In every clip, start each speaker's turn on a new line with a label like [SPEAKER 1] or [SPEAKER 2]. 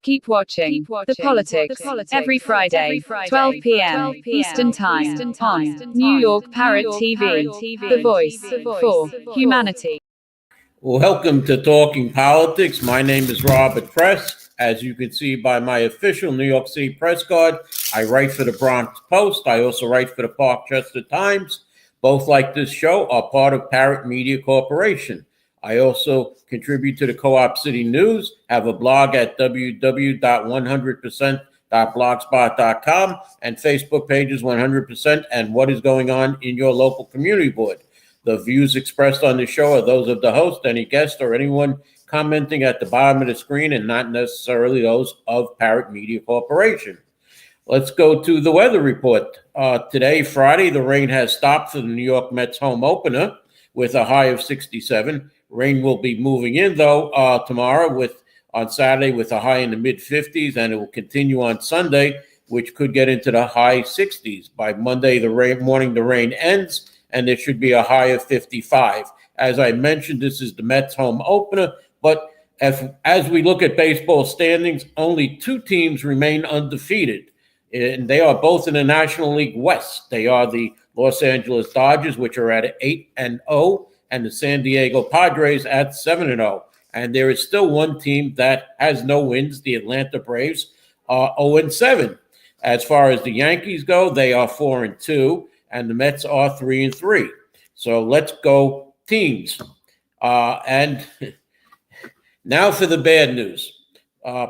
[SPEAKER 1] Keep watching The Politics every Friday, 12 p.m. Eastern Time on New York Parrot TV, the voice for humanity.
[SPEAKER 2] Welcome to Talking Politics. My name is Robert Press. As you can see by my official New York City press card, I write for the Bronx Post. I also write for the Parkchester Times. Both, like this show, are part of Parrot Media Corporation. I also contribute to the Co-op City News, have a blog at www.100%.blogspot.com, and Facebook pages 100% and what is going on in your local community board. The views expressed on the show are those of the host, any guest, or anyone commenting at the bottom of the screen, and not necessarily those of Parrot Media Corporation. Let's go to the weather report. Today, Friday, the rain has stopped for the New York Mets home opener with a high of 67. Rain will be moving in, though, tomorrow on Saturday with a high in the mid-50s, and it will continue on Sunday, which could get into the high 60s. By Monday, the rain ends, and there should be a high of 55. As I mentioned, this is the Mets home opener, but as we look at baseball standings, only two teams remain undefeated, and they are both in the National League West. They are the Los Angeles Dodgers, which are at 8-0, and the San Diego Padres at 7-0. And there is still one team that has no wins, the Atlanta Braves, are 0-7. As far as the Yankees go, they are 4-2, and the Mets are 3-3. So let's go teams. And now for the bad news.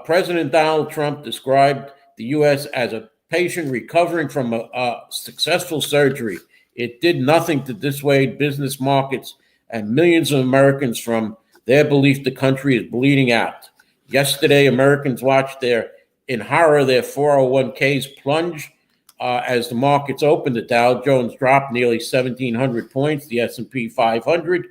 [SPEAKER 2] President Donald Trump described the U.S. as a patient recovering from a successful surgery. It did nothing to dissuade business markets and millions of Americans from their belief the country is bleeding out. Yesterday, Americans watched in horror their 401ks plunge as the markets opened. The Dow Jones dropped nearly 1,700 points, the S&P 500,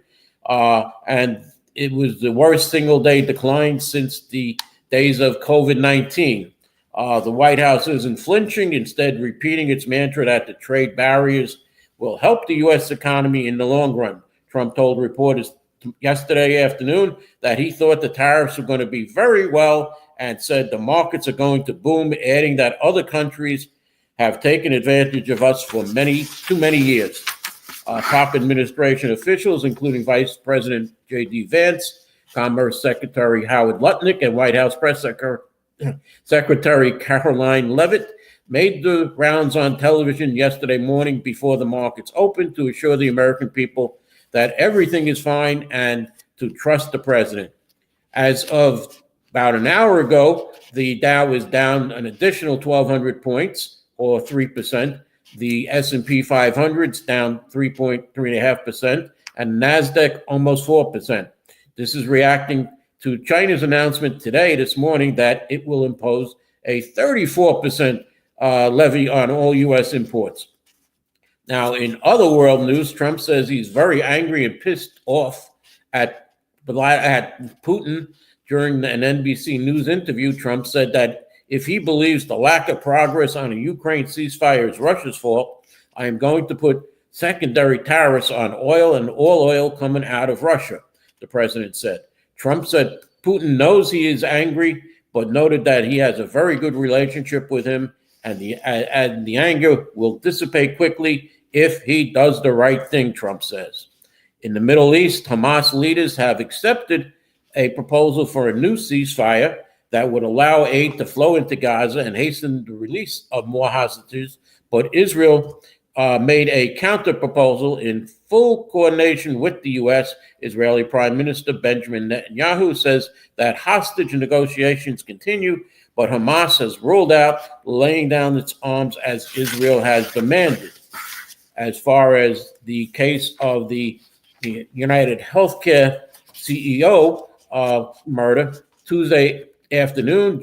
[SPEAKER 2] and it was the worst single-day decline since the days of COVID-19. The White House isn't flinching, instead repeating its mantra that the trade barriers will help the U.S. economy in the long run. Trump told reporters yesterday afternoon that he thought the tariffs were going to be very well and said the markets are going to boom, adding that other countries have taken advantage of us for too many years. Top administration officials, including Vice President J.D. Vance, Commerce Secretary Howard Lutnick, and White House Press Secretary Caroline Leavitt, made the rounds on television yesterday morning before the markets opened to assure the American people that everything is fine and to trust the president. As of about an hour ago, the Dow is down an additional 1,200 points, or 3%. The S&P 500 is down 3.5%, and NASDAQ almost 4%. This is reacting to China's announcement this morning, that it will impose a 34% levy on all U.S. imports. Now, in other world news, Trump says he's very angry and pissed off at Putin. During an NBC News interview, Trump said that if he believes the lack of progress on a Ukraine ceasefire is Russia's fault, I am going to put secondary tariffs on oil and all oil coming out of Russia, the president said. Trump said Putin knows he is angry, but noted that he has a very good relationship with him, and the anger will dissipate quickly if he does the right thing, Trump says. In the Middle East, Hamas leaders have accepted a proposal for a new ceasefire that would allow aid to flow into Gaza and hasten the release of more hostages, but Israel made a counter-proposal in full coordination with the U.S. Israeli Prime Minister Benjamin Netanyahu says that hostage negotiations continue, but Hamas has ruled out laying down its arms as Israel has demanded. As far as the case of the United Healthcare CEO murder, Tuesday afternoon,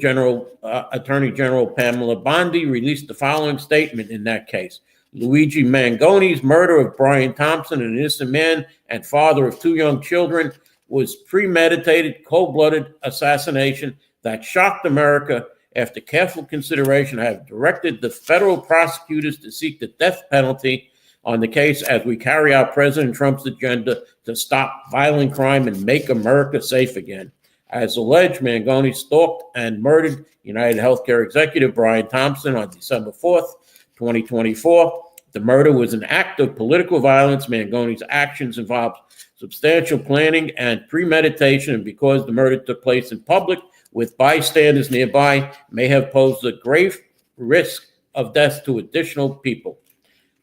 [SPEAKER 2] Attorney General Pamela Bondi released the following statement in that case. Luigi Mangoni's murder of Brian Thompson, an innocent man and father of two young children, was premeditated, cold-blooded assassination that shocked America. After careful consideration, I have directed the federal prosecutors to seek the death penalty on the case as we carry out President Trump's agenda to stop violent crime and make America safe again. As alleged, Mangoni stalked and murdered United Healthcare executive Brian Thompson on December 4th, 2024. The murder was an act of political violence. Mangoni's actions involved substantial planning and premeditation, and because the murder took place in public with bystanders nearby, may have posed a grave risk of death to additional people.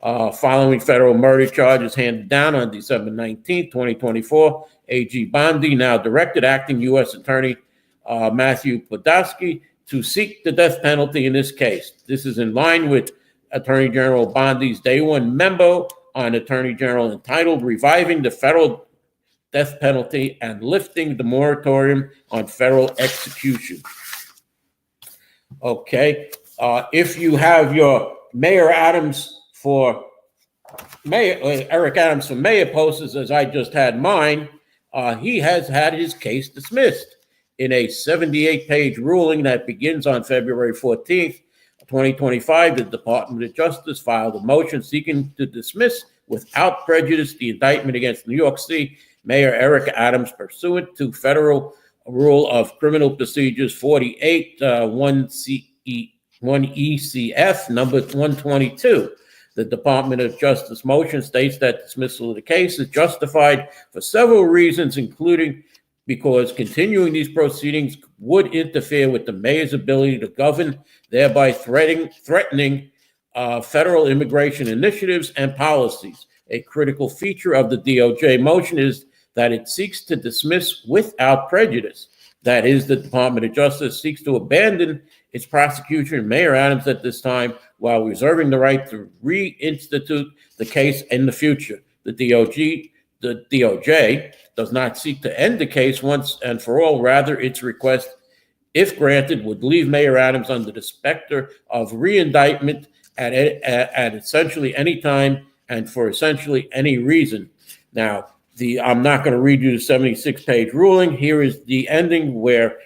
[SPEAKER 2] Following federal murder charges handed down on December 19, 2024, A.G. Bondi now directed acting U.S. Attorney Matthew Podolsky to seek the death penalty in this case. This is in line with Attorney General Bondi's Day 1 memo on Attorney General entitled Reviving the Federal Death Penalty and Lifting the Moratorium on Federal Execution. Okay, if you have your Eric Adams for mayor posters, as I just had mine, he has had his case dismissed in a 78-page ruling that begins on February 14th, 2025. The Department of Justice filed a motion seeking to dismiss without prejudice the indictment against New York City Mayor Eric Adams pursuant to Federal Rule of Criminal Procedures 48 1 ECF number 122. The Department of Justice motion states that dismissal of the case is justified for several reasons, including because continuing these proceedings would interfere with the mayor's ability to govern, thereby threatening federal immigration initiatives and policies. A critical feature of the DOJ motion is that it seeks to dismiss without prejudice. That is, the Department of Justice seeks to abandon its prosecution of Mayor Adams at this time while reserving the right to reinstitute the case in the future. The DOJ does not seek to end the case once and for all. Rather, its request, if granted, would leave Mayor Adams under the specter of reindictment at essentially any time and for essentially any reason. Now, I'm not going to read you the 76-page ruling. Here is the ending where,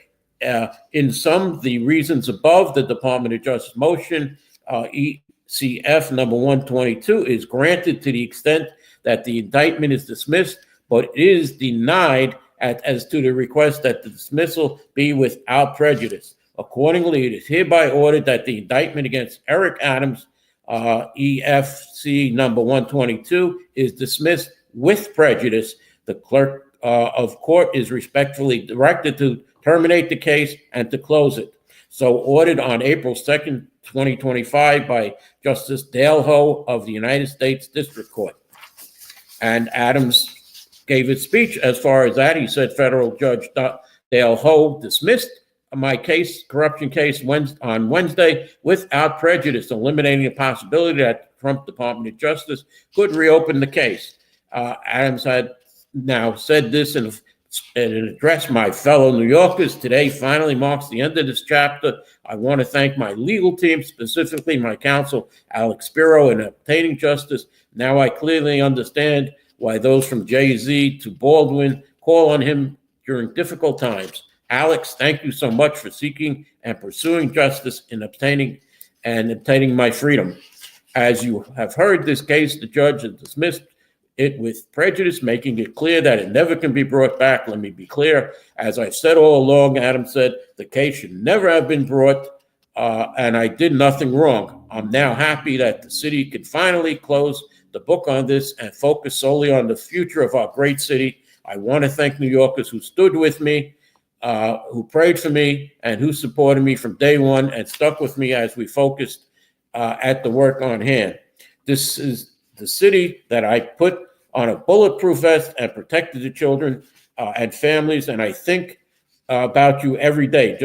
[SPEAKER 2] in sum, the reasons above, the Department of Justice motion, ECF number 122, is granted to the extent that the indictment is dismissed, but it is denied as to the request that the dismissal be without prejudice. Accordingly, it is hereby ordered that the indictment against Eric Adams, EFC number 122, is dismissed with prejudice. The clerk of court is respectfully directed to terminate the case and to close it. So ordered on April 2nd, 2025 by Justice Dale Ho of the United States District Court. And Adams gave his speech as far as that. He said Federal Judge Dale Ho dismissed my corruption case on Wednesday without prejudice, eliminating the possibility that Trump Department of Justice could reopen the case. Adams had now said this in an address my fellow New Yorkers. Today finally marks the end of this chapter. I want to thank my legal team, specifically my counsel, Alex Spiro, in obtaining justice. Now I clearly understand why those from Jay-Z to Baldwin call on him during difficult times. Alex, thank you so much for seeking and pursuing justice in obtaining my freedom. As you have heard, this case, the judge has dismissed it with prejudice, making it clear that it never can be brought back. Let me be clear. As I've said all along, Adam said, the case should never have been brought, and I did nothing wrong. I'm now happy that the city can finally close the book on this and focus solely on the future of our great city. I want to thank New Yorkers who stood with me, who prayed for me, and who supported me from day one and stuck with me as we focused at the work on hand. This is the city that I put on a bulletproof vest and protected the children and families. And I think about you every day.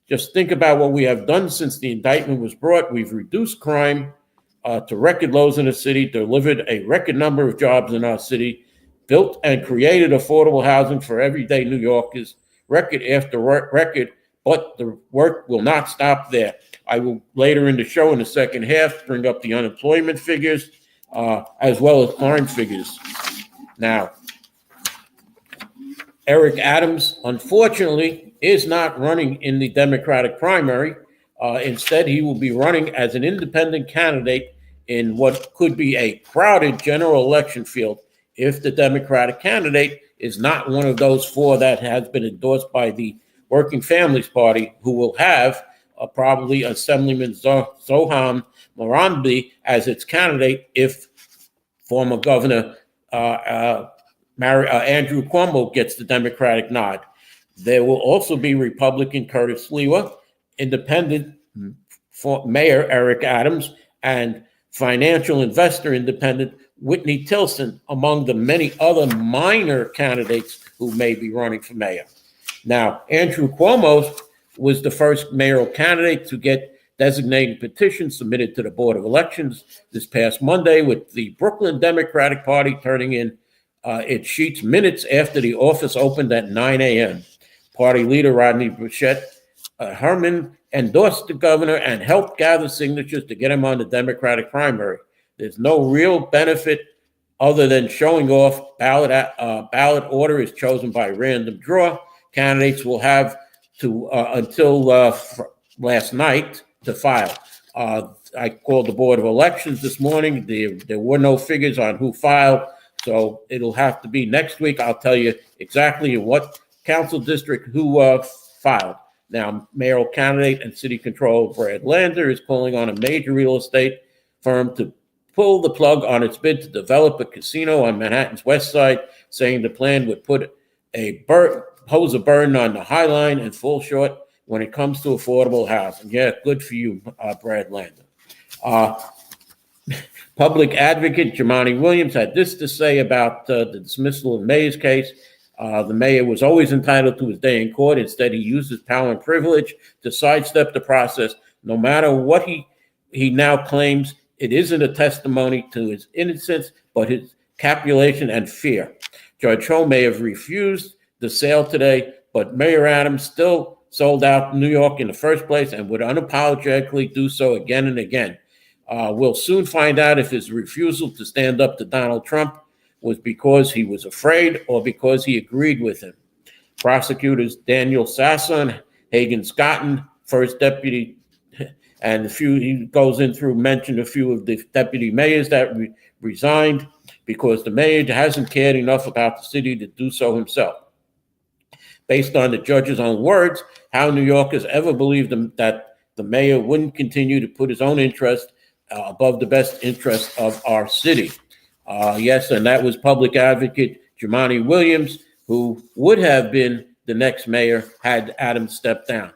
[SPEAKER 2] Just think about what we have done since the indictment was brought. We've reduced crime to record lows in the city, delivered a record number of jobs in our city, built and created affordable housing for everyday New Yorkers, record after record, but the work will not stop there. I will later in the show in the second half bring up the unemployment figures as well as crime figures. Now, Eric Adams, unfortunately, is not running in the Democratic primary. Instead, he will be running as an independent candidate in what could be a crowded general election field if the Democratic candidate is not one of those four that has been endorsed by the Working Families Party, who will have probably Assemblyman Zohan Morambi as its candidate if former Governor Andrew Cuomo gets the Democratic nod. There will also be Republican Curtis Lewa, Independent Mayor Eric Adams, and financial investor independent Whitney Tilson, among the many other minor candidates who may be running for mayor. Now, Andrew Cuomo was the first mayoral candidate to get designated petitions submitted to the Board of Elections this past Monday, with the Brooklyn Democratic Party turning in its sheets minutes after the office opened at 9 a.m. Party leader Rodney Burchett Herman endorsed the governor and helped gather signatures to get him on the Democratic primary. There's no real benefit other than showing off. Ballot order is chosen by random draw. Candidates will have to until last night to file. I called the Board of Elections this morning. There were no figures on who filed, so it'll have to be next week. I'll tell you exactly in what council district who filed. Now, mayoral candidate and city controller Brad Lander is calling on a major real estate firm to pull the plug on its bid to develop a casino on Manhattan's west side, saying the plan would pose a burden on the High Line and fall short when it comes to affordable housing. Yeah, good for you, Brad Lander. Public advocate Jumaane Williams had this to say about the dismissal of Mayor's case. The mayor was always entitled to his day in court. Instead, he used his power and privilege to sidestep the process. No matter what he now claims, it isn't a testimony to his innocence, but his capulation and fear. Judge Ho may have refused the sale today, but Mayor Adams still sold out New York in the first place and would unapologetically do so again and again. We'll soon find out if his refusal to stand up to Donald Trump was because he was afraid or because he agreed with him. Prosecutors Daniel Sasson, Hagen Scotton, first deputy, and he goes in through, mentioned a few of the deputy mayors that resigned because the mayor hasn't cared enough about the city to do so himself. Based on the judge's own words, how New Yorkers ever believed that the mayor wouldn't continue to put his own interest above the best interest of our city. Yes, and that was public advocate Jumaane Williams, who would have been the next mayor had Adams stepped down.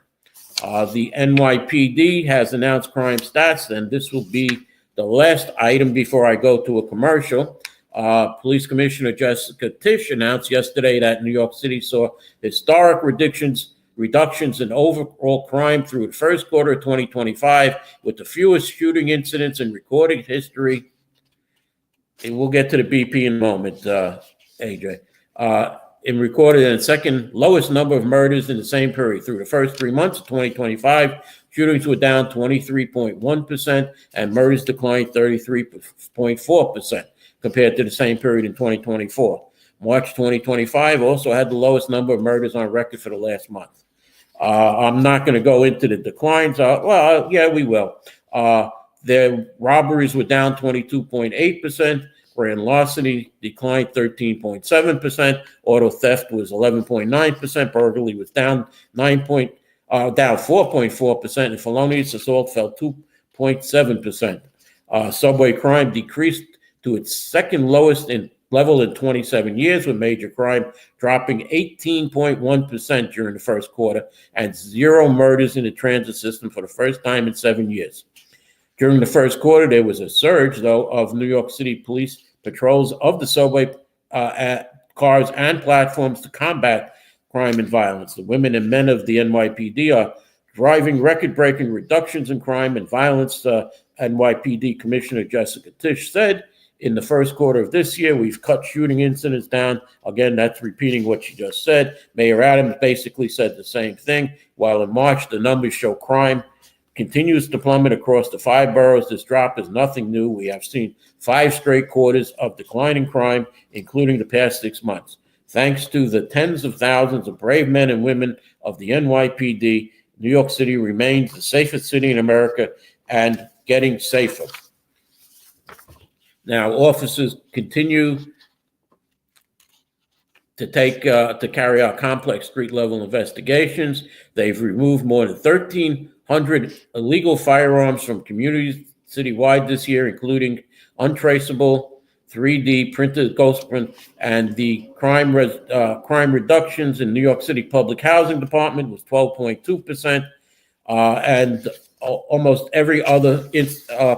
[SPEAKER 2] The NYPD has announced crime stats, and this will be the last item before I go to a commercial. Police Commissioner Jessica Tisch announced yesterday that New York City saw historic reductions in overall crime through the first quarter of 2025, with the fewest shooting incidents in recorded history. And we'll get to the BP in a moment, AJ. In recorded and second lowest number of murders in the same period. Through the first 3 months of 2025, shootings were down 23.1% and murders declined 33.4% compared to the same period in 2024. March 2025 also had the lowest number of murders on record for the last month. I'm not going to go into the declines. Well, yeah, we will. Their robberies were down 22.8%. Grand larceny declined 13.7%. Auto theft was 11.9%. Burglary was down 4.4%. And felonious assault fell 2.7%. Subway crime decreased to its second lowest level in 27 years, with major crime dropping 18.1% during the first quarter, and 0 murders in the transit system for the first time in 7 years. During the first quarter, there was a surge, though, of New York City police patrols of the subway cars and platforms to combat crime and violence. The women and men of the NYPD are driving record-breaking reductions in crime and violence. NYPD Commissioner Jessica Tisch said, in the first quarter of this year, we've cut shooting incidents down. Again, that's repeating what she just said. Mayor Adams basically said the same thing. While in March, the numbers show crime continues to plummet across the 5 boroughs. This drop is nothing new. We have seen 5 straight quarters of declining crime, including the past 6 months. Thanks to the tens of thousands of brave men and women of the NYPD, New York City remains the safest city in America and getting safer. Now, officers continue to carry out complex street level investigations. They've removed more than 1,300 illegal firearms from communities citywide this year, including untraceable 3D printed ghost print, and the crime reductions in New York City Public Housing Department was 12.2%, and almost every other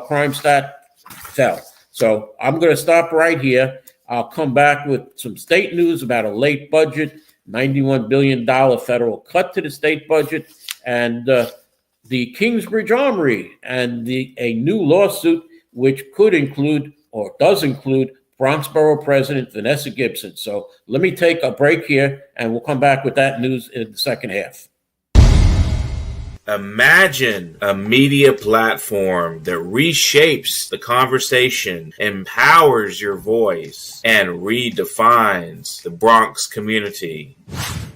[SPEAKER 2] crime stat fell. So I'm going to stop right here. I'll come back with some state news about a late budget, $91 billion federal cut to the state budget, and the Kingsbridge Armory, and a new lawsuit which could include, or does include, Bronx Borough President Vanessa Gibson. So let me take a break here, and we'll come back with that news in the second half.
[SPEAKER 3] Imagine a media platform that reshapes the conversation, empowers your voice, and redefines the Bronx community.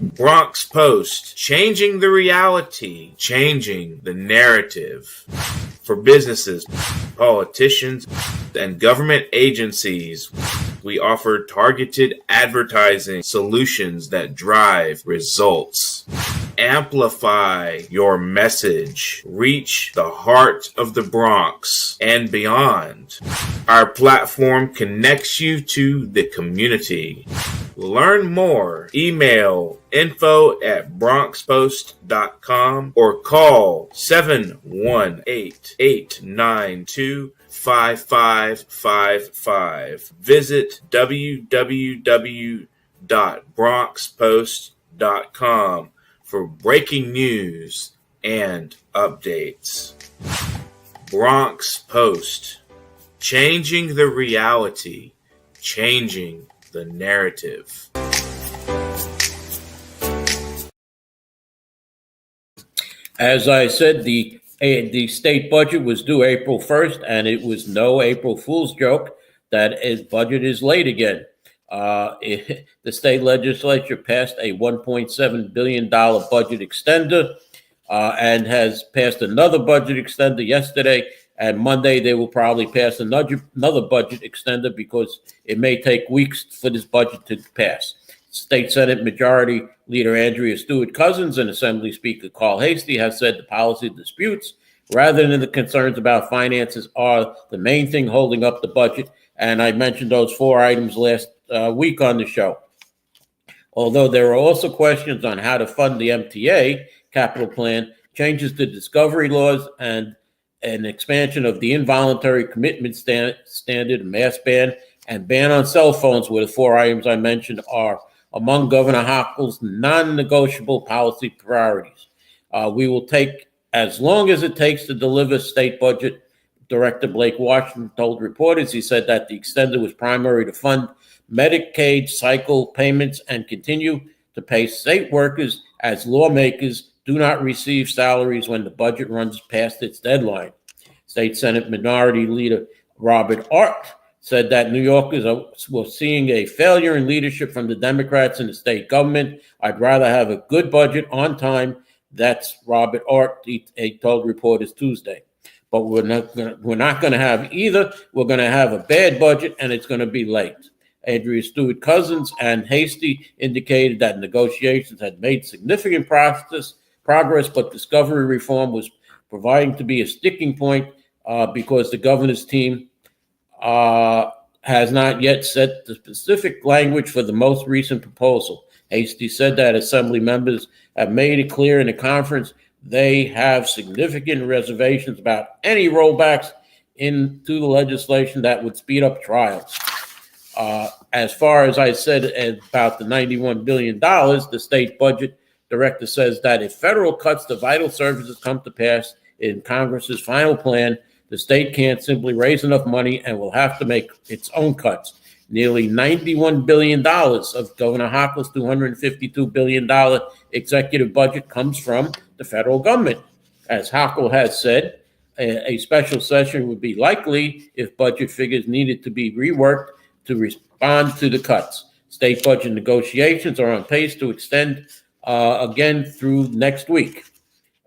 [SPEAKER 3] Bronx Post, changing the reality, changing the narrative. For businesses, politicians, and government agencies, we offer targeted advertising solutions that drive results. Amplify your message. Reach the heart of the Bronx and beyond. Our platform connects you to the community. Learn more. Email info@bronxpost.com or call 718-892-5555. Visit www.bronxpost.com for breaking news and updates. Bronx Post, changing the reality, changing the narrative.
[SPEAKER 2] As I said, the state budget was due April 1st, and it was no April Fool's joke that its budget is late again. The state legislature passed a $1.7 billion budget extender and has passed another budget extender yesterday. And Monday, they will probably pass another budget extender because it may take weeks for this budget to pass. State Senate Majority Leader Andrea Stewart-Cousins and Assembly Speaker Carl Hastie have said the policy disputes, rather than the concerns about finances, are the main thing holding up the budget. And I mentioned those four items last week on the show. Although there are also questions on how to fund the MTA capital plan, changes to discovery laws, and an expansion of the involuntary commitment standard, mask ban, and ban on cell phones were the four items I mentioned are among Governor Hochul's non-negotiable policy priorities. We will take as long as it takes to deliver state budget, Director Blake Washington told reporters. He said that the extender was primary to fund Medicaid cycle payments and continue to pay state workers as lawmakers do not receive salaries when the budget runs past its deadline. State Senate Minority Leader Robert Art said that New Yorkers were seeing a failure in leadership from the Democrats in the state government. I'd rather have a good budget on time. That's Robert Art, he told reporters Tuesday. But we're not going to have either. We're going to have a bad budget, and it's going to be late. Andrea Stewart-Cousins and Hastie indicated that negotiations had made significant progress, but discovery reform was proving to be a sticking point because the governor's team has not yet set the specific language for the most recent proposal. Hastie said that Assembly members have made it clear in the conference they have significant reservations about any rollbacks into the legislation that would speed up trials. As far as I said about the $91 billion, the state budget director says that if federal cuts to vital services come to pass in Congress's final plan, the state can't simply raise enough money and will have to make its own cuts. Nearly $91 billion of Governor Hochul's $252 billion executive budget comes from the federal government. As Hochul has said, a special session would be likely if budget figures needed to be reworked to respond to the cuts. State budget negotiations are on pace to extend again through next week.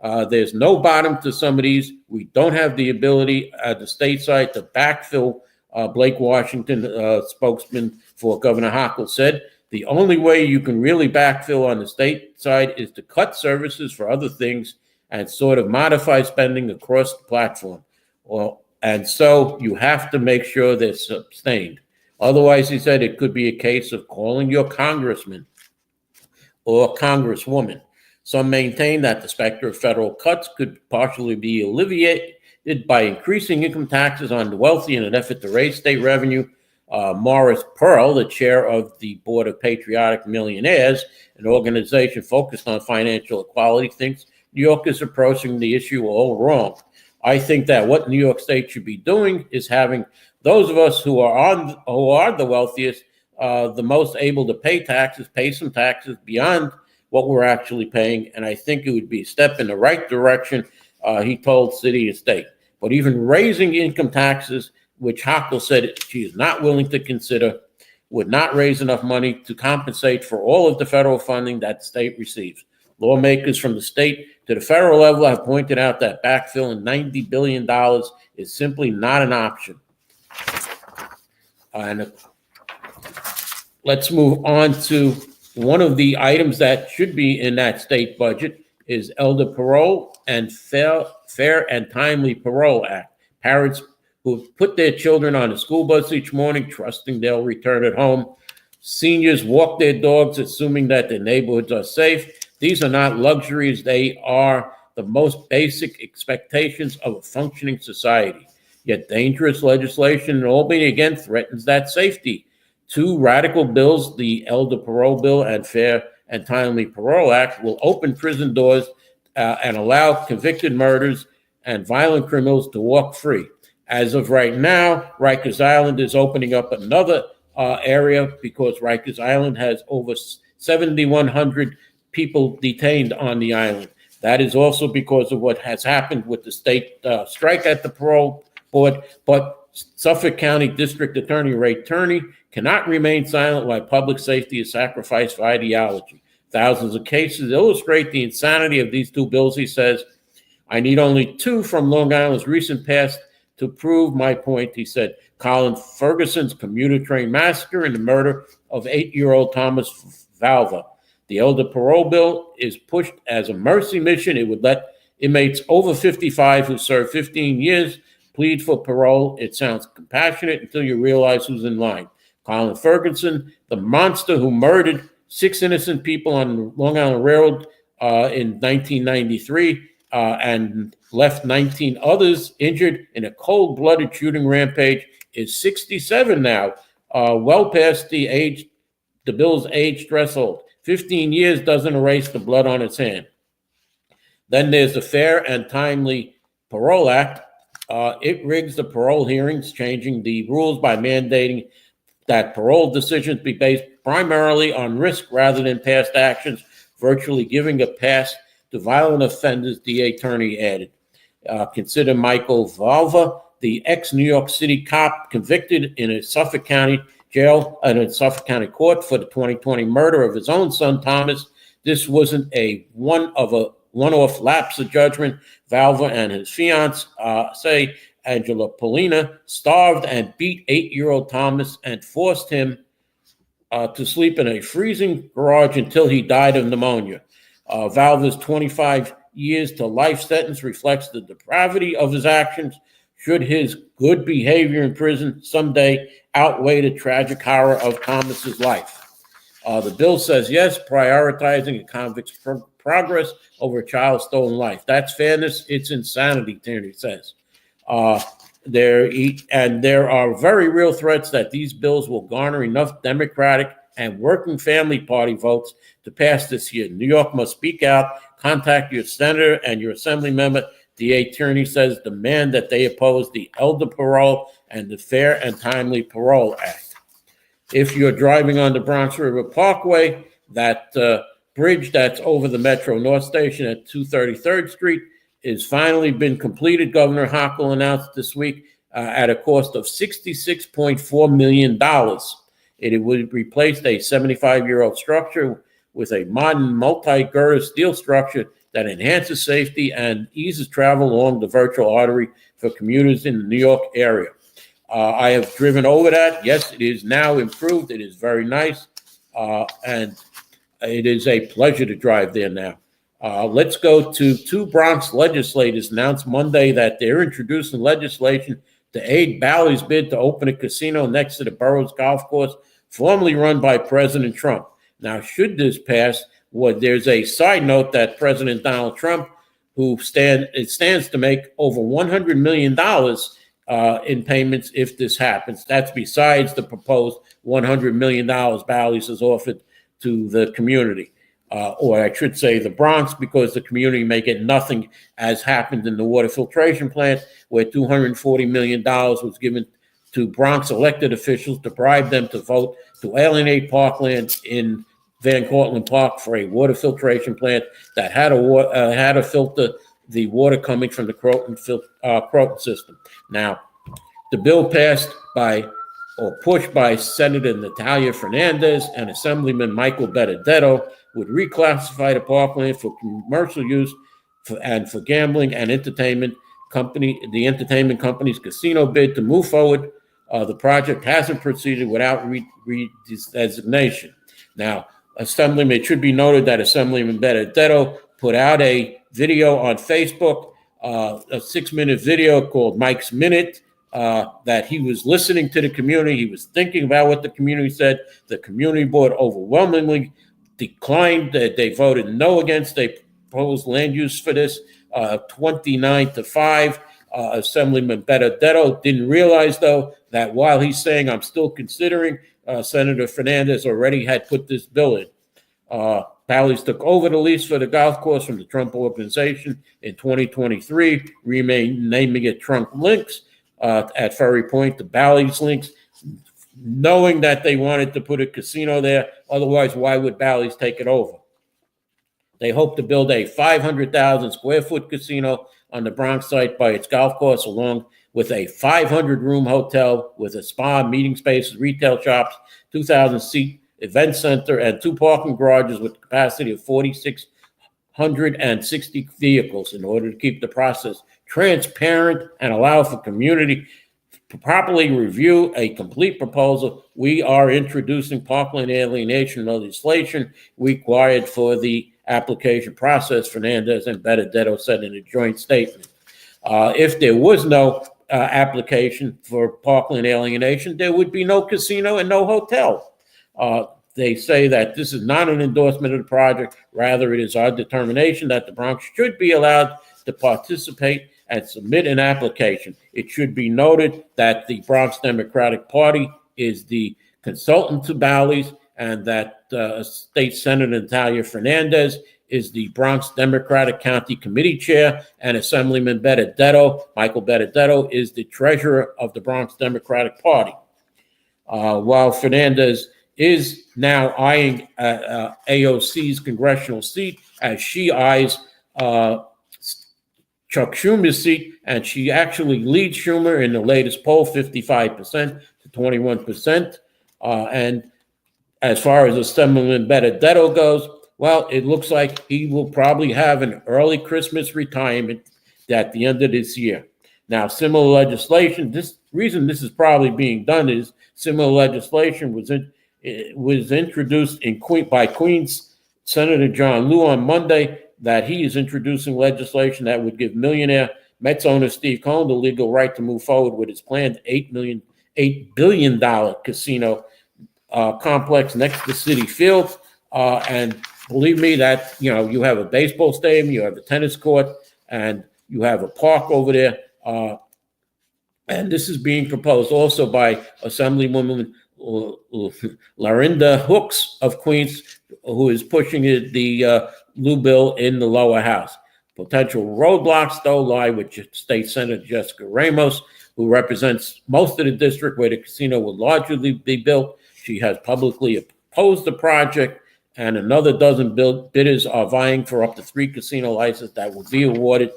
[SPEAKER 2] There's no bottom to some of these. We don't have the ability at the state side to backfill, Blake Washington, spokesman for Governor Hochul, said. the only way you can really backfill on the state side is to cut services for other things and sort of modify spending across the platform. And so you have to make sure they're sustained. Otherwise, he said, it could be a case of calling your congressman or congresswoman. Some maintain that the specter of federal cuts could partially be alleviated by increasing income taxes on the wealthy in an effort to raise state revenue. Morris Pearl, the chair of the Board of Patriotic Millionaires, an organization focused on financial equality, thinks New York is approaching the issue all wrong. I think that what New York State should be doing is having those of us who are the wealthiest, the most able to pay some taxes beyond what we're actually paying. And I think it would be a step in the right direction, he told City and State. But even raising income taxes, which Hochul said she is not willing to consider, would not raise enough money to compensate for all of the federal funding that the state receives. Lawmakers from the state to the federal level have pointed out that backfilling $90 billion is simply not an option. And let's move on to one of the items that should be in that state budget is elder parole and Fair and Timely Parole Act. Parents who put their children on a school bus each morning, trusting they'll return it home. Seniors walk their dogs, assuming that their neighborhoods are safe. These are not luxuries. They are the most basic expectations of a functioning society. Yet dangerous legislation in Albany again threatens that safety. Two radical bills, the Elder Parole Bill and Fair and Timely Parole Act, will open prison doors and allow convicted murderers and violent criminals to walk free. As of right now, Rikers Island is opening up another area because Rikers Island has over 7,100 people detained on the island. That is also because of what has happened with the state strike at the parole board. But Suffolk County District Attorney Ray Turney cannot remain silent while public safety is sacrificed for ideology. Thousands of cases illustrate the insanity of these two bills, he says. I need only two from Long Island's recent past to prove my point, he said. Colin Ferguson's commuter train massacre and the murder of 8-year-old Thomas Valva. The elder parole bill is pushed as a mercy mission. It would let inmates over 55 who served 15 years plead for parole. It sounds compassionate until you realize who's in line. Colin Ferguson, the monster who murdered 6 innocent people on the Long Island Railroad in 1993 and left 19 others injured in a cold-blooded shooting rampage, is 67 now, well past the bill's age threshold. 15 years doesn't erase the blood on its hand. Then there's the Fair and Timely Parole Act. It rigs the parole hearings, changing the rules by mandating that parole decisions be based primarily on risk rather than past actions, virtually giving a pass to violent offenders, DA Turney added. Consider Michael Valva, the ex-New York City cop convicted in a Suffolk County jail and in Suffolk County court for the 2020 murder of his own son, Thomas. This wasn't a one-off lapse of judgment. Valva and his fiancée, Angela Polina, starved and beat 8-year-old Thomas and forced him to sleep in a freezing garage until he died of pneumonia. Valva's 25 years to life sentence reflects the depravity of his actions. Should his good behavior in prison someday outweigh the tragic horror of Thomas's life? The bill says yes, prioritizing a convict's progress over a child's stolen life. That's fairness. It's insanity, Tierney says. There are very real threats that these bills will garner enough Democratic and Working Family Party votes to pass this year. New York must speak out, contact your senator and your assembly member. DA Turney says demand that they oppose the Elder Parole and the Fair and Timely Parole Act. If you're driving on the Bronx River Parkway, that bridge that's over the Metro North Station at 233rd Street is finally been completed. Governor Hochul announced this week at a cost of $66.4 million. It would replace a 75-year-old structure with a modern multi-girder steel structure that enhances safety and eases travel along the virtual artery for commuters in the New York area. I have driven over that. Yes, it is now improved. It is very nice. and it is a pleasure to drive there now. Let's go to two Bronx legislators announced Monday that they're introducing legislation to aid Bally's bid to open a casino next to the borough's golf course, formerly run by President Trump. Now, should this pass, there's a side note that President Donald Trump, it stands to make over $100 million in payments if this happens. That's besides the proposed $100 million Bally's has offered to the community. Or I should say the Bronx, because the community may get nothing, as happened in the water filtration plant, where $240 million was given to Bronx elected officials to bribe them to vote to alienate parkland in Van Cortlandt Park for a water filtration plant that had to filter the water coming from the Croton system. Now, the bill pushed by Senator Natalia Fernandez and Assemblyman Michael Benedetto, would reclassify the parkland for commercial use for gambling and entertainment company. The entertainment company's casino bid to move forward. The project hasn't proceeded without redesignation. Now, it should be noted that Assemblyman Benedetto put out a video on Facebook, a 6-minute video called Mike's Minute, that he was listening to the community. He was thinking about what the community said. The community board overwhelmingly declined. They voted no against a proposed land use for this, 29-5. Assemblyman Benedetto didn't realize, though, that while he's saying, I'm still considering, Senator Fernandez already had put this bill in. Bally's took over the lease for the golf course from the Trump organization in 2023, renaming it Trump Links at Ferry Point to Bally's Links, knowing that they wanted to put a casino there. Otherwise, why would Bally's take it over? They hope to build a 500,000 square foot casino on the Bronx site by its golf course, along with a 500-room hotel with a spa, meeting spaces, retail shops, 2,000-seat event center, and 2 parking garages with a capacity of 4,660 vehicles in order to keep the process transparent and allow for community to properly review a complete proposal. We are introducing parkland alienation legislation required for the application process, Fernandez and Benedetto said in a joint statement. If there was no application for parkland alienation, there would be no casino and no hotel. They say that this is not an endorsement of the project. Rather, it is our determination that the Bronx should be allowed to participate and submit an application. It should be noted that the Bronx Democratic Party is the consultant to Bally's, and that State Senator Natalia Fernandez is the Bronx Democratic County Committee Chair, and Assemblyman Michael Benedetto, is the treasurer of the Bronx Democratic Party. While Fernandez is now eyeing AOC's congressional seat, as she eyes Chuck Schumer's seat, and she actually leads Schumer in the latest poll, 55% to 21%. And as far as Assemblyman Benedetto goes, well, it looks like he will probably have an early Christmas retirement at the end of this year. Now, similar legislation, this reason this is probably being done is similar legislation was introduced by Queens Senator John Liu on Monday, that he is introducing legislation that would give millionaire Mets owner Steve Cohen the legal right to move forward with his planned $8 billion casino complex next to Citi Field. And believe me, that you have a baseball stadium, you have a tennis court, and you have a park over there. And this is being proposed also by Assemblywoman Larinda Hooks of Queens, who is pushing the Liu bill in the lower house. Potential roadblocks, though, lie with State Senator Jessica Ramos, who represents most of the district where the casino will largely be built. She has publicly opposed the project, and another dozen bidders are vying for up to 3 casino licenses that will be awarded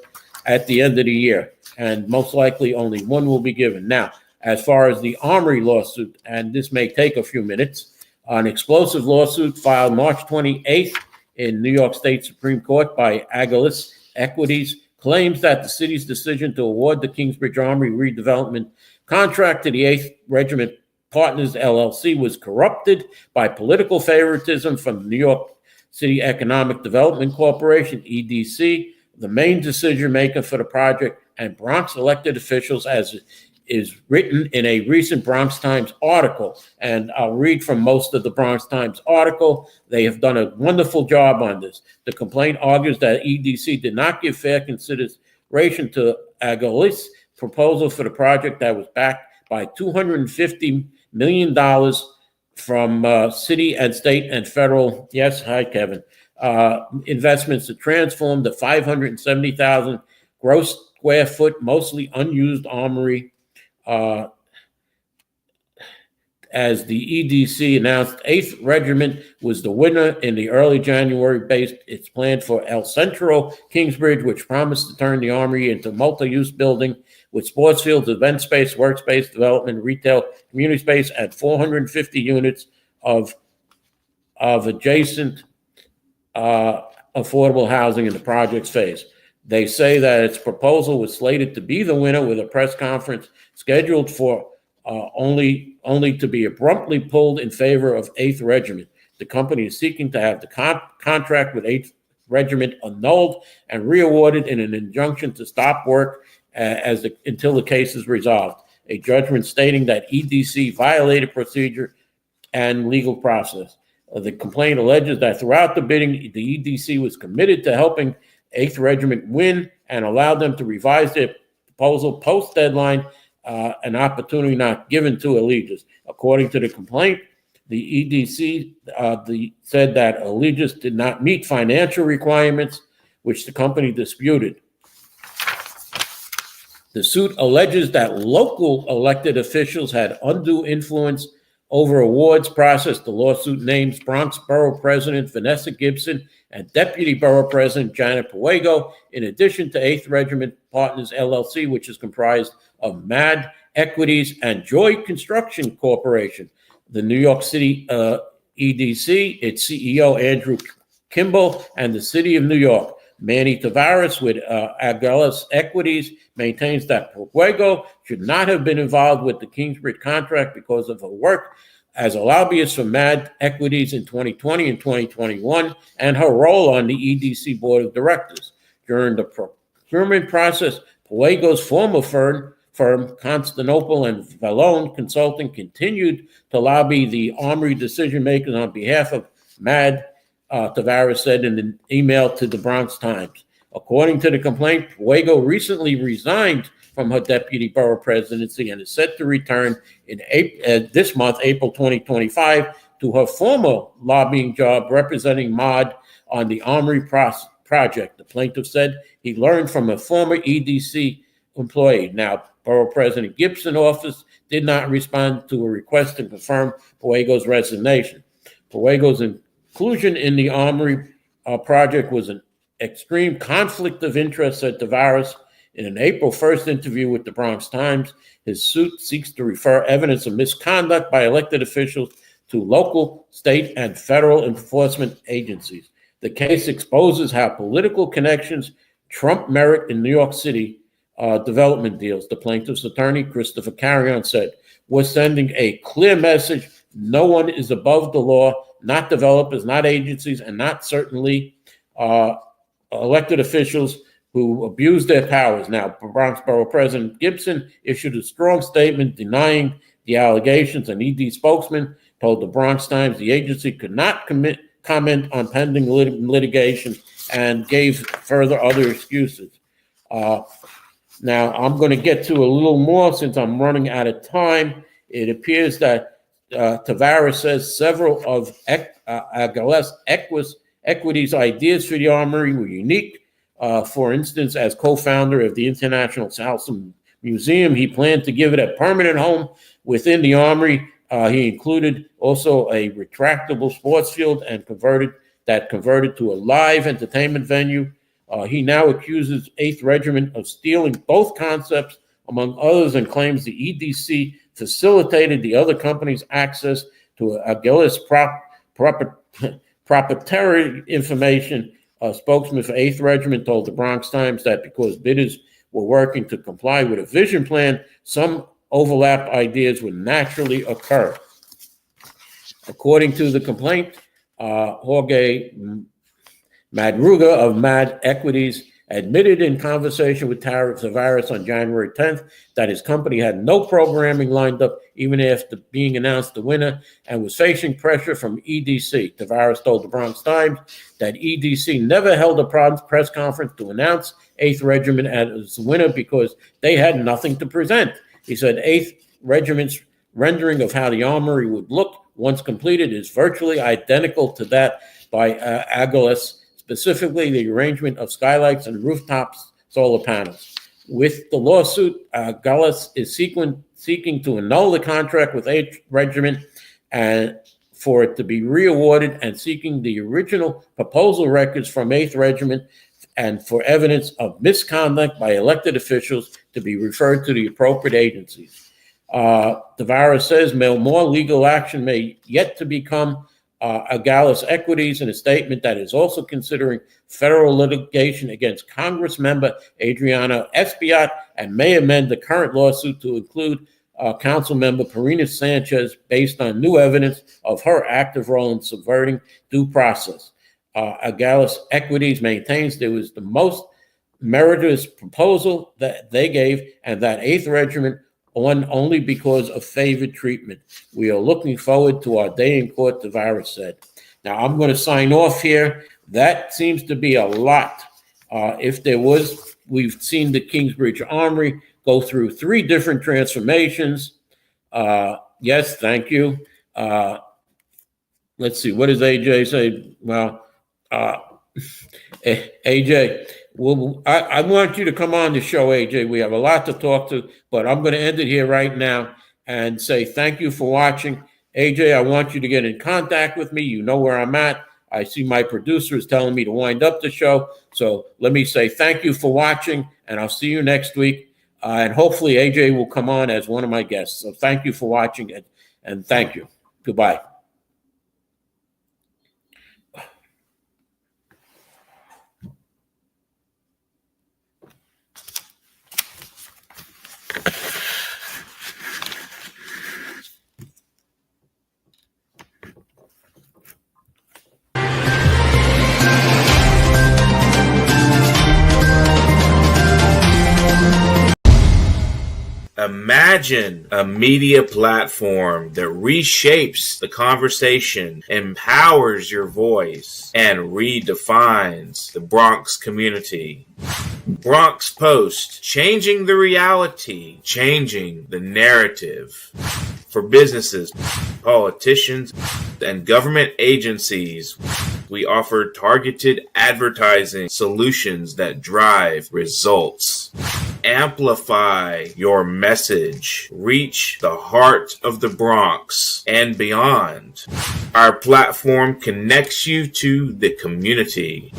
[SPEAKER 2] at the end of the year, and most likely only one will be given. Now, as far as the Armory lawsuit, and this may take a few minutes, an explosive lawsuit filed March 28th in New York State Supreme Court by Agalis Equities claims that the city's decision to award the Kingsbridge Armory redevelopment contract to the 8th Regiment Partners LLC was corrupted by political favoritism from the New York City Economic Development Corporation, EDC, the main decision maker for the project, and Bronx elected officials, as is written in a recent Bronx Times article. And I'll read from most of the Bronx Times article. They have done a wonderful job on this. The complaint argues that EDC did not give fair consideration to Agalis' proposal for the project that was backed by $250 million from city and state and federal, yes, hi, Kevin, investments to transform the 570,000 gross square foot, mostly unused armory. As the EDC announced, 8th Regiment was the winner in the early January based its plan for El Centro Kingsbridge, which promised to turn the armory into multi-use building with sports fields, event space, workspace, development, retail, community space, and 450 units of adjacent affordable housing in the project's phase. They say that its proposal was slated to be the winner, with a press conference scheduled for only to be abruptly pulled in favor of 8th Regiment. The company is seeking to have the contract with 8th Regiment annulled and reawarded in an injunction to stop work until the case is resolved. A judgment stating that EDC violated procedure and legal process. The complaint alleges that throughout the bidding, the EDC was committed to helping 8th Regiment win and allowed them to revise their proposal post-deadline, an opportunity not given to Allegiance. According to the complaint, the EDC said that Allegiance did not meet financial requirements, which the company disputed. The suit alleges that local elected officials had undue influence over awards process. The lawsuit names Bronx Borough President Vanessa Gibson and Deputy Borough President Janet Puego, in addition to 8th Regiment Partners LLC, which is comprised of MAD Equities and Joy Construction Corporation. The New York City EDC, its CEO Andrew Kimball, and the City of New York. Manny Tavares with Agalis Equities maintains that Puego should not have been involved with the Kingsbridge contract because of her work as a lobbyist for MAD Equities in 2020 and 2021, and her role on the EDC Board of Directors. During the procurement process, Puego's former firm, Constantinople and Vallone Consulting, continued to lobby the Armory decision makers on behalf of MAD, Tavares said in an email to the Bronx Times. According to the complaint, Puego recently resigned from her deputy borough presidency and is set to return in this month, April 2025, to her former lobbying job representing MAD on the Armory project. The plaintiff said he learned from a former EDC employee. Now, Borough President Gibson's office did not respond to a request to confirm Puego's resignation. Puego's inclusion in the Armory project was an extreme conflict of interest, said Tavares in an April 1st interview with the Bronx Times. His suit seeks to refer evidence of misconduct by elected officials to local, state, and federal enforcement agencies. The case exposes how political connections trump merit in New York City development deals. The plaintiff's attorney, Christopher Carrion, said, "We're sending a clear message. No one is above the law, not developers, not agencies, and not certainly elected officials who abuse their powers." Now, Bronx Borough President Gibson issued a strong statement denying the allegations. An ED spokesman told the Bronx Times the agency could not comment on pending litigation and gave further other excuses. Now, I'm going to get to a little more since I'm running out of time. It appears that Tavares says several of Agalis Equities' ideas for the Armory were unique. For instance, as co-founder of the International Salsa Museum, he planned to give it a permanent home within the Armory. He included also a retractable sports field and converted to a live entertainment venue. He now accuses 8th Regiment of stealing both concepts, among others, and claims the EDC facilitated the other company's access to Agalis proprietary information. A spokesman for 8th Regiment told the Bronx Times that because bidders were working to comply with a vision plan, some overlap ideas would naturally occur. According to the complaint, Jorge Madruga of Mad Equities admitted in conversation with Tavares on January 10th that his company had no programming lined up even after being announced the winner and was facing pressure from EDC. Tavares told the Bronx Times that EDC never held a press conference to announce 8th Regiment as the winner because they had nothing to present. He said 8th Regiment's rendering of how the armory would look once completed is virtually identical to that by Agulhas, specifically the arrangement of skylights and rooftops solar panels. With the lawsuit, Agulhas is seeking to annul the contract with 8th Regiment and for it to be re-awarded and seeking the original proposal records from 8th Regiment and for evidence of misconduct by elected officials to be referred to the appropriate agencies. Tavares says more legal action may yet to become Agulhas Equities in a statement that is also considering federal litigation against Congress member Adriana Espiat and may amend the current lawsuit to include Council member Parina Sanchez based on new evidence of her active role in subverting due process. Agulhas Equities maintains there was the most meritorious proposal that they gave and that 8th Regiment won only because of favored treatment. We are looking forward to our day in court, Tavares said. Now, I'm going to sign off here. That seems to be a lot. If there was, we've seen the Kingsbridge Armory go through 3 different transformations. Yes, thank you. Let's see, what does AJ say? Well, AJ, well, I want you to come on the show, AJ. We have a lot to talk to, but I'm going to end it here right now and say thank you for watching. AJ, I want you to get in contact with me. You know where I'm at. I see my producer is telling me to wind up the show. So let me say thank you for watching, and I'll see you next week. And hopefully AJ will come on as one of my guests. So thank you for watching, and thank you. Goodbye.
[SPEAKER 3] Imagine a media platform that reshapes the conversation, empowers your voice, and redefines the Bronx community. Bronx Post, changing the reality, changing the narrative. For businesses, politicians, and government agencies, we offer targeted advertising solutions that drive results. Amplify your message. Reach the heart of the Bronx and beyond. Our platform connects you to the community.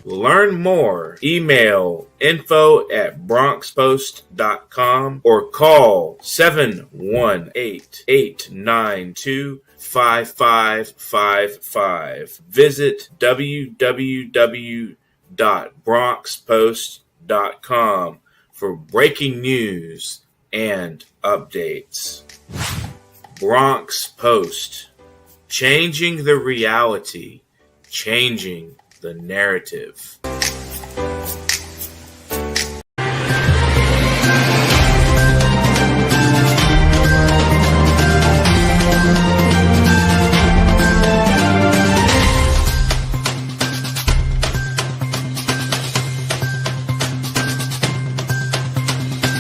[SPEAKER 3] Learn more. Email info@bronxpost.com or call 718-892-5555. Visit www.bronxpost.com for breaking news and updates. Bronx Post, changing the reality, changing the narrative.